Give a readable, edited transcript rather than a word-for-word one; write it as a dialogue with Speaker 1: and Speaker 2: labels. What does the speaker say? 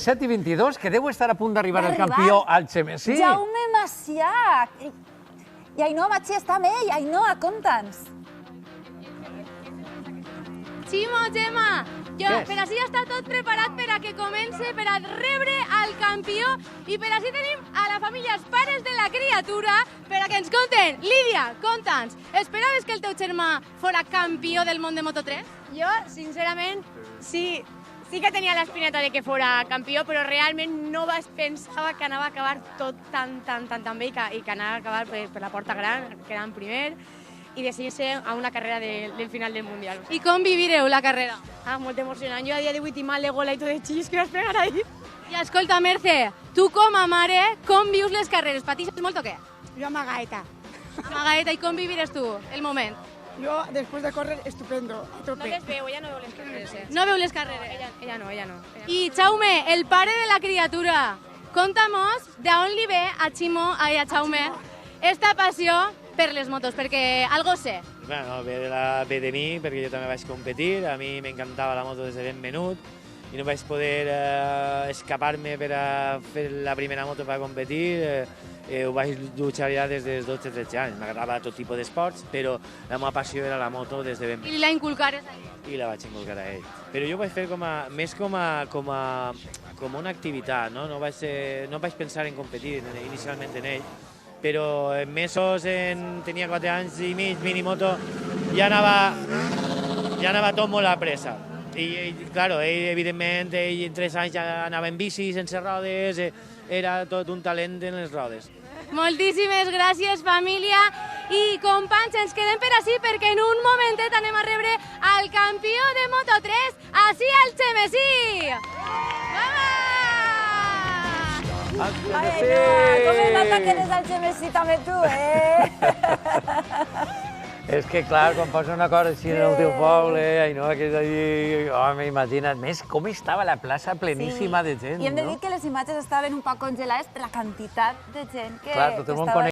Speaker 1: 7 i 22, que deu estar a punt d'arribar el campió al Xemesí.
Speaker 2: Jaume Macià. I Ainhoa Matxí està amb ell. Ainhoa, conta'ns.
Speaker 3: Ximo, Gemma, per així ja està tot preparat per a que comence, per a rebre al campió i per així tenim a la família, els pares de la criatura, per a que ens conten. Lídia, conta'ns, esperaves que el teu germà fora campió del món de Moto3?
Speaker 4: Jo, sincerament, sí que tenia l'espineta de que fora campió, però realment no pensava que anava a acabar tot tan bé i que anava a acabar per la porta gran, quedant primer, i decidir-se a una carrera del final del Mundial.
Speaker 3: I com vivireu la carrera?
Speaker 4: Molt emocionant. Jo a dia d'avui tinc mal de gola i tot de xis que vas pegar ahí.
Speaker 3: I escolta, Merce, tu com a mare, com vius les carreres? Patixes molt o què?
Speaker 5: Jo amagaeta.
Speaker 3: Amagaeta, i com viviràs tu el moment?
Speaker 5: Jo, després de córrer, estupendo, a
Speaker 4: No
Speaker 5: tope.
Speaker 4: les veu, ella no veu les carreres.
Speaker 3: No veu les carreres?
Speaker 4: Ella no.
Speaker 3: I Jaume, el pare de la criatura, conta'mos d'on li ve a Ximo, a Jaume, esta passió per les motos, perquè algo sé.
Speaker 6: Bueno, ve de mi, perquè jo també vaig competir, a mi m'encantava la moto des de ben menut i no vaig poder escapar-me per a fer la primera moto per a competir. Ho vaig dutxar ja des dels 12-13 anys. M'agradava tot tipus d'esports, però la meva passió era la moto des de ben menut.
Speaker 3: I la inculcares ahí.
Speaker 6: I la vaig inculcar a ell. Però jo ho vaig fer més com una activitat, no? No vaig pensar en competir inicialment en ell, però en mesos, tenia 4 anys i mig, minimoto, ja anava tot molt a pressa. I, clar, ell, evidentment, en 3 anys ja anava en bici, sense rodes, era tot un talent en les rodes.
Speaker 3: Moltíssimes gràcies, família. I companys, ens quedem per així perquè en un momentet anem a rebre al campió de Moto3, així al Xemesí. Vamos!
Speaker 2: Ai, Ainhoa, com es nota que eres al Xemesí també tu,
Speaker 1: És que, clar, quan passa una cosa així en el teu poble, Ainhoa, que és allí... Home, imagina't, més com estava la plaça pleníssima de gent, no?
Speaker 2: I hem de dir que les imatges estaven un poc congelades per la quantitat de gent que
Speaker 1: Clar, tot el món
Speaker 2: estava